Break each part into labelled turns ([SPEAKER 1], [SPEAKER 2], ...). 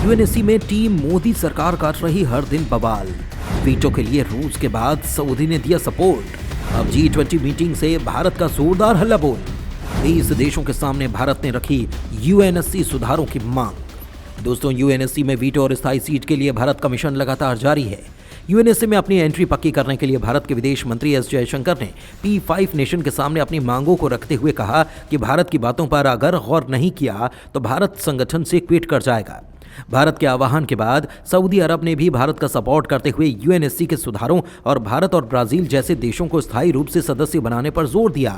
[SPEAKER 1] UNSC में team Modi सरकार काट रही हर दिन बवाल। वीटो के लिए रूस के बाद सऊदी ने दिया सपोर्ट। अब G20 मीटिंग से भारत का जोरदार हल्ला बोल। 20 देशों के सामने भारत ने रखी यूएनएससी सुधारों की मांग। दोस्तों, यूएनएससी में वीटो और स्थायी सीट के लिए भारत का मिशन लगातार जारी है। यूएनएससी में अपनी एंट्री पक्की करने के लिए भारत के विदेश मंत्री एस जयशंकर ने P5 नेशन के सामने अपनी मांगों को रखते हुए कहा कि भारत की बातों पर अगर गौर नहीं किया तो भारत संगठन से क्विट कर जाएगा। भारत के आह्वान के बाद सऊदी अरब ने भी भारत का सपोर्ट करते हुए यूएनएससी के सुधारों और भारत और ब्राजील जैसे देशों को स्थायी रूप से सदस्य बनाने पर जोर दिया।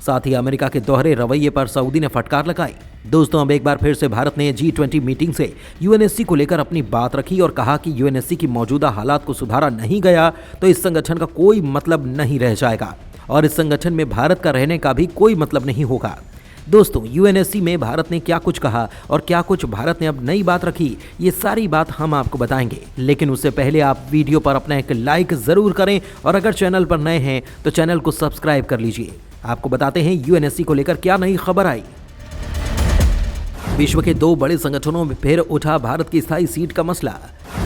[SPEAKER 1] साथ ही अमेरिका के दोहरे रवैये पर सऊदी ने फटकार लगाई। दोस्तों, अब एक बार फिर से भारत ने G20 मीटिंग से यूएनएससी को लेकर अपनी बात रखी और कहा कि यूएनएससी की मौजूदा हालात को सुधारा नहीं गया तो इस संगठन का कोई मतलब नहीं रह जाएगा और इस संगठन में भारत का रहने का भी कोई मतलब नहीं होगा। दोस्तों, यूएनएससी में भारत ने क्या कुछ कहा और क्या कुछ भारत ने अब नई बात रखी, ये सारी बात हम आपको बताएंगे। लेकिन उससे पहले आप वीडियो पर अपना एक लाइक जरूर करें और अगर चैनल पर नए हैं तो चैनल को सब्सक्राइब कर लीजिए। आपको बताते हैं यूएनएससी को लेकर क्या नई खबर आई। विश्व के 2 बड़े संगठनों में फिर उठा भारत की स्थायी सीट का मसला।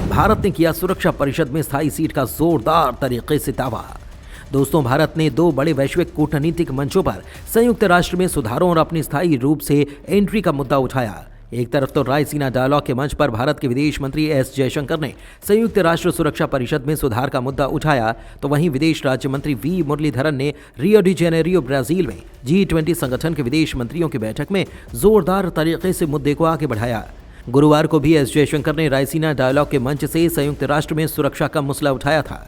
[SPEAKER 1] भारत ने किया सुरक्षा परिषद में स्थायी सीट का जोरदार तरीके से दावा। दोस्तों, भारत ने 2 बड़े वैश्विक कूटनीतिक मंचों पर संयुक्त राष्ट्र में सुधारों और अपनी स्थायी रूप से एंट्री का मुद्दा उठाया। एक तरफ तो रायसीना डायलॉग के मंच पर भारत के विदेश मंत्री एस जयशंकर ने संयुक्त राष्ट्र सुरक्षा परिषद में सुधार का मुद्दा उठाया, तो वहीं विदेश राज्य मंत्री वी मुरलीधरन ने रियो डी जेनेरियो ब्राजील में G20 संगठन के विदेश मंत्रियों की बैठक में जोरदार तरीके से मुद्दे को आगे बढ़ाया। गुरुवार को भी एस जयशंकर ने रायसीना डायलॉग के मंच से संयुक्त राष्ट्र में सुरक्षा का मसला उठाया था।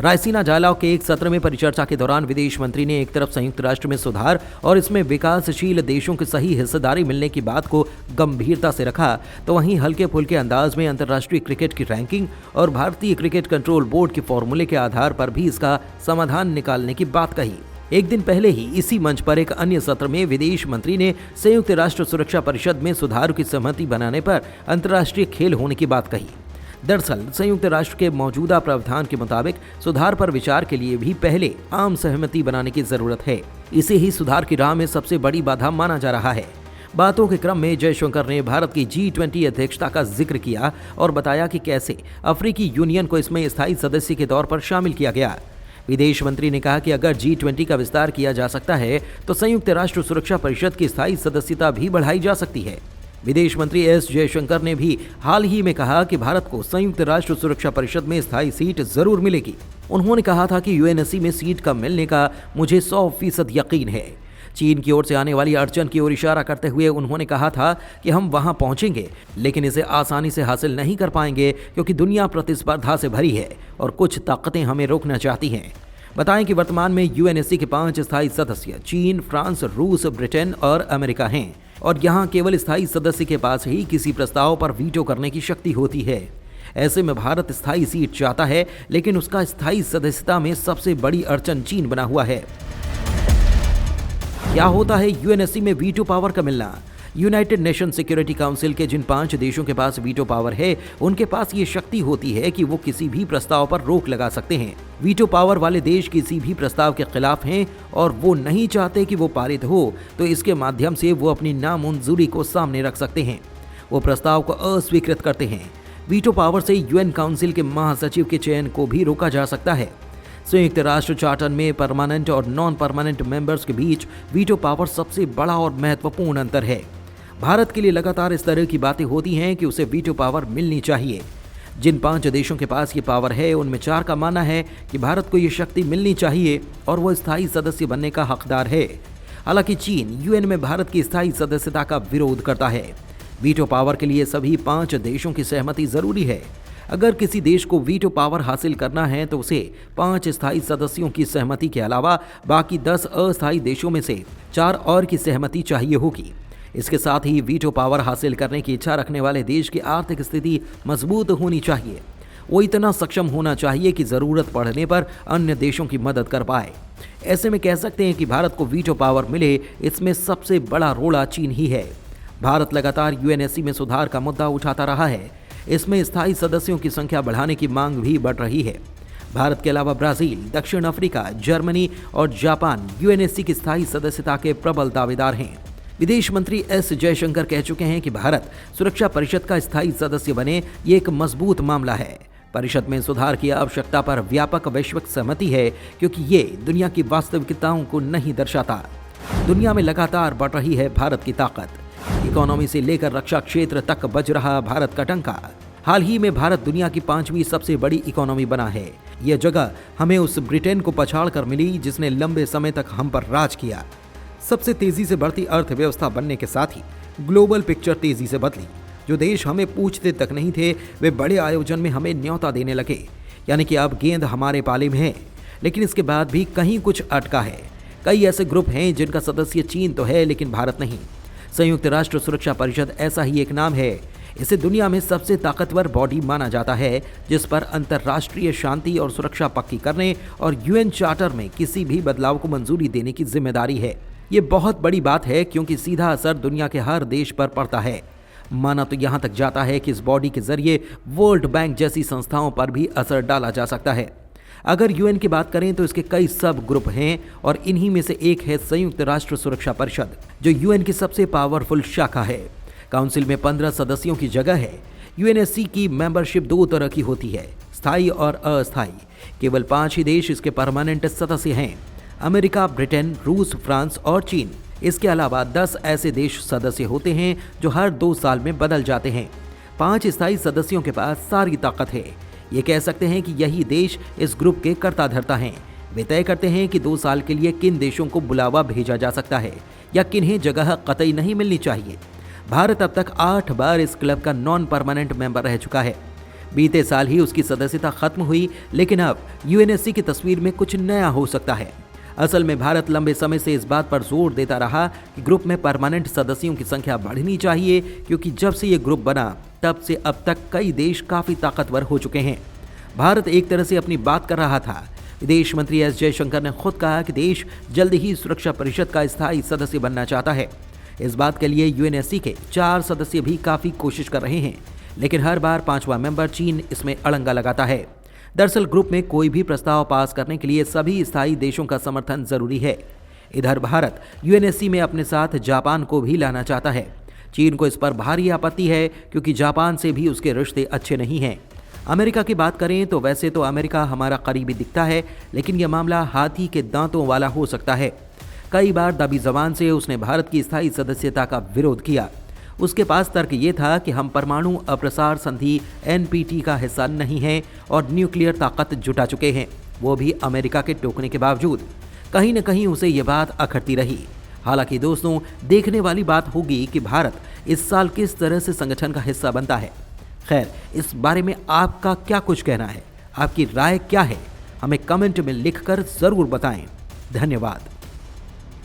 [SPEAKER 1] रायसीना डायलॉग के एक सत्र में परिचर्चा के दौरान विदेश मंत्री ने एक तरफ संयुक्त राष्ट्र में सुधार और इसमें विकासशील देशों की सही हिस्सेदारी मिलने की बात को गंभीरता से रखा, तो वहीं हल्के फुल्के अंदाज में अंतर्राष्ट्रीय क्रिकेट की रैंकिंग और भारतीय क्रिकेट कंट्रोल बोर्ड के फॉर्मूले के आधार पर भी इसका समाधान निकालने की बात कही। एक दिन पहले ही इसी मंच पर एक अन्य सत्र में विदेश मंत्री ने संयुक्त राष्ट्र सुरक्षा परिषद में सुधार की सहमति बनाने पर अंतर्राष्ट्रीय खेल होने की बात कही। दरअसल संयुक्त राष्ट्र के मौजूदा प्रावधान के मुताबिक सुधार पर विचार के लिए भी पहले आम सहमति बनाने की जरूरत है। इसे ही सुधार की राह में सबसे बड़ी बाधा माना जा रहा है। बातों के क्रम में जयशंकर ने भारत की G20 अध्यक्षता का जिक्र किया और बताया कि कैसे अफ्रीकी यूनियन को इसमें स्थायी सदस्य के तौर पर शामिल किया गया। विदेश मंत्री ने कहा कि अगर G20 का विस्तार किया जा सकता है तो संयुक्त राष्ट्र सुरक्षा परिषद की स्थायी सदस्यता भी बढ़ाई जा सकती है। विदेश मंत्री एस जयशंकर ने भी हाल ही में कहा कि भारत को संयुक्त राष्ट्र सुरक्षा परिषद में स्थायी सीट जरूर मिलेगी। उन्होंने कहा था कि यूएनएससी में सीट का मिलने का मुझे 100% यकीन है। चीन की ओर से आने वाली अड़चन की ओर इशारा करते हुए उन्होंने कहा था कि हम वहां पहुंचेंगे, लेकिन इसे आसानी से हासिल नहीं कर पाएंगे क्योंकि दुनिया प्रतिस्पर्धा से भरी है और कुछ ताकतें हमें रोकना चाहती हैं। बताएं कि वर्तमान में यूएनएससी के 5 स्थायी सदस्य चीन, फ्रांस, रूस, ब्रिटेन और अमेरिका हैं और यहाँ केवल स्थायी सदस्य के पास ही किसी प्रस्ताव पर वीटो करने की शक्ति होती है। ऐसे में भारत स्थायी सीट चाहता है, लेकिन उसका स्थायी सदस्यता में सबसे बड़ी अड़चन चीन बना हुआ है। क्या होता है यूएनएससी में वीटो पावर का मिलना? यूनाइटेड नेशन सिक्योरिटी काउंसिल के जिन 5 देशों के पास वीटो पावर है, उनके पास ये शक्ति होती है कि वो किसी भी प्रस्ताव पर रोक लगा सकते हैं। वीटो पावर वाले देश किसी भी प्रस्ताव के खिलाफ हैं और वो नहीं चाहते कि वो पारित हो, तो इसके माध्यम से वो अपनी नामंजूरी को सामने रख सकते हैं। वो प्रस्ताव को अस्वीकृत करते हैं। वीटो पावर से यूएन काउंसिल के महासचिव के चयन को भी रोका जा सकता है। संयुक्त राष्ट्र चार्टर में परमानेंट और नॉन परमानेंट मेंबर्स के बीच वीटो पावर सबसे बड़ा और महत्वपूर्ण अंतर है। भारत के लिए लगातार इस तरह की बातें होती हैं कि उसे वीटो पावर मिलनी चाहिए। जिन 5 देशों के पास ये पावर है, उनमें 4 का मानना है कि भारत को ये शक्ति मिलनी चाहिए और वो स्थायी सदस्य बनने का हकदार है। हालांकि चीन यूएन में भारत की स्थायी सदस्यता का विरोध करता है। वीटो पावर के लिए सभी 5 देशों की सहमति जरूरी है। अगर किसी देश को वीटो पावर हासिल करना है तो उसे 5 स्थायी सदस्यों की सहमति के अलावा बाकी 10 अस्थायी देशों में से 4 और की सहमति चाहिए होगी। इसके साथ ही वीटो पावर हासिल करने की इच्छा रखने वाले देश की आर्थिक स्थिति मजबूत होनी चाहिए। वो इतना सक्षम होना चाहिए कि ज़रूरत पड़ने पर अन्य देशों की मदद कर पाए। ऐसे में कह सकते हैं कि भारत को वीटो पावर मिले, इसमें सबसे बड़ा रोड़ा चीन ही है। भारत लगातार यूएनएससी में सुधार का मुद्दा उठाता रहा है। इसमें स्थायी सदस्यों की संख्या बढ़ाने की मांग भी बढ़ रही है। भारत के अलावा ब्राजील, दक्षिण अफ्रीका, जर्मनी और जापान यूएनएससी की स्थायी सदस्यता के प्रबल दावेदार हैं। विदेश मंत्री एस जयशंकर कह चुके हैं कि भारत सुरक्षा परिषद का स्थायी सदस्य बने ये एक मजबूत मामला है। परिषद में सुधार की आवश्यकता पर व्यापक वैश्विक सहमति है, क्योंकि ये दुनिया की वास्तविकताओं को नहीं दर्शाता। दुनिया में लगातार बढ़ रही है भारत की ताकत। इकोनॉमी से लेकर रक्षा क्षेत्र तक बज रहा भारत का डंका। हाल ही में भारत दुनिया की 5वीं सबसे बड़ी इकोनॉमी बना है। यह जगह हमें उस ब्रिटेन को पछाड़ कर मिली जिसने लंबे समय तक हम पर राज किया। सबसे तेजी से बढ़ती अर्थव्यवस्था बनने के साथ ही ग्लोबल पिक्चर तेजी से बदली। जो देश हमें पूछते तक नहीं थे, वे बड़े आयोजन में हमें न्योता देने लगे। यानी कि अब गेंद हमारे पाले में है। लेकिन इसके बाद भी कहीं कुछ अटका है। कई ऐसे ग्रुप हैं जिनका सदस्य चीन तो है, लेकिन भारत नहीं। संयुक्त राष्ट्र सुरक्षा परिषद ऐसा ही एक नाम है। इसे दुनिया में सबसे ताकतवर बॉडी माना जाता है, जिस पर अंतर्राष्ट्रीय शांति और सुरक्षा पक्की करने और यूएन चार्टर में किसी भी बदलाव को मंजूरी देने की जिम्मेदारी है। ये बहुत बड़ी बात है, क्योंकि सीधा असर दुनिया के हर देश पर पड़ता है। माना तो यहाँ तक जाता है कि इस बॉडी के जरिए वर्ल्ड बैंक जैसी संस्थाओं पर भी असर डाला जा सकता है। अगर यूएन की बात करें तो इसके कई सब ग्रुप हैं, और इन्हीं में से एक है संयुक्त राष्ट्र सुरक्षा परिषद, जो यूएन की सबसे पावरफुल शाखा है। काउंसिल में 15 सदस्यों की जगह है। यूएनएससी की मेंबरशिप 2 तरह की होती है, स्थायी और अस्थायी। केवल 5 ही देश इसके परमानेंट सदस्य हैं: अमेरिका, ब्रिटेन, रूस, फ्रांस और चीन। इसके अलावा 10 ऐसे देश सदस्य होते हैं जो हर 2 साल में बदल जाते हैं। 5 स्थायी सदस्यों के पास सारी ताकत है। ये कह सकते हैं कि यही देश इस ग्रुप के कर्ता धर्ता हैं। वे तय करते हैं कि 2 साल के लिए किन देशों को बुलावा भेजा जा सकता है या किन्हें जगह कतई नहीं मिलनी चाहिए। भारत अब तक 8 बार इस क्लब का नॉन परमानेंट मेंबर रह चुका है। बीते साल ही उसकी सदस्यता खत्म हुई, लेकिन अब यूएनएससी की तस्वीर में कुछ नया हो सकता है। असल में भारत लंबे समय से इस बात पर जोर देता रहा कि ग्रुप में परमानेंट सदस्यों की संख्या बढ़नी चाहिए, क्योंकि जब से ये ग्रुप बना तब से अब तक कई देश काफी ताकतवर हो चुके हैं। भारत एक तरह से अपनी बात कर रहा था। विदेश मंत्री एस जयशंकर ने खुद कहा कि देश जल्द ही सुरक्षा परिषद का स्थायी सदस्य बनना चाहता है। इस बात के लिए यूएनएससी के 4 सदस्य भी काफी कोशिश कर रहे हैं, लेकिन हर बार 5वां मेंबर चीन इसमें अड़ंगा लगाता है। दरअसल ग्रुप में कोई भी प्रस्ताव पास करने के लिए सभी स्थायी देशों का समर्थन जरूरी है। इधर भारत यूएनएससी में अपने साथ जापान को भी लाना चाहता है। चीन को इस पर भारी आपत्ति है, क्योंकि जापान से भी उसके रिश्ते अच्छे नहीं हैं। अमेरिका की बात करें तो वैसे तो अमेरिका हमारा करीबी दिखता है, लेकिन यह मामला हाथी के दांतों वाला हो सकता है। कई बार दबी जबान से उसने भारत की स्थायी सदस्यता का विरोध किया। उसके पास तर्क ये था कि हम परमाणु अप्रसार संधि एनपीटी का हिस्सा नहीं हैं और न्यूक्लियर ताकत जुटा चुके हैं, वो भी अमेरिका के टोकने के बावजूद। कहीं न कहीं उसे ये बात अखरती रही। हालांकि दोस्तों, देखने वाली बात होगी कि भारत इस साल किस तरह से संगठन का हिस्सा बनता है। खैर, इस बारे में आपका क्या कुछ कहना है? आपकी राय क्या है? हमें कमेंट में लिखकर जरूर बताएं। धन्यवाद।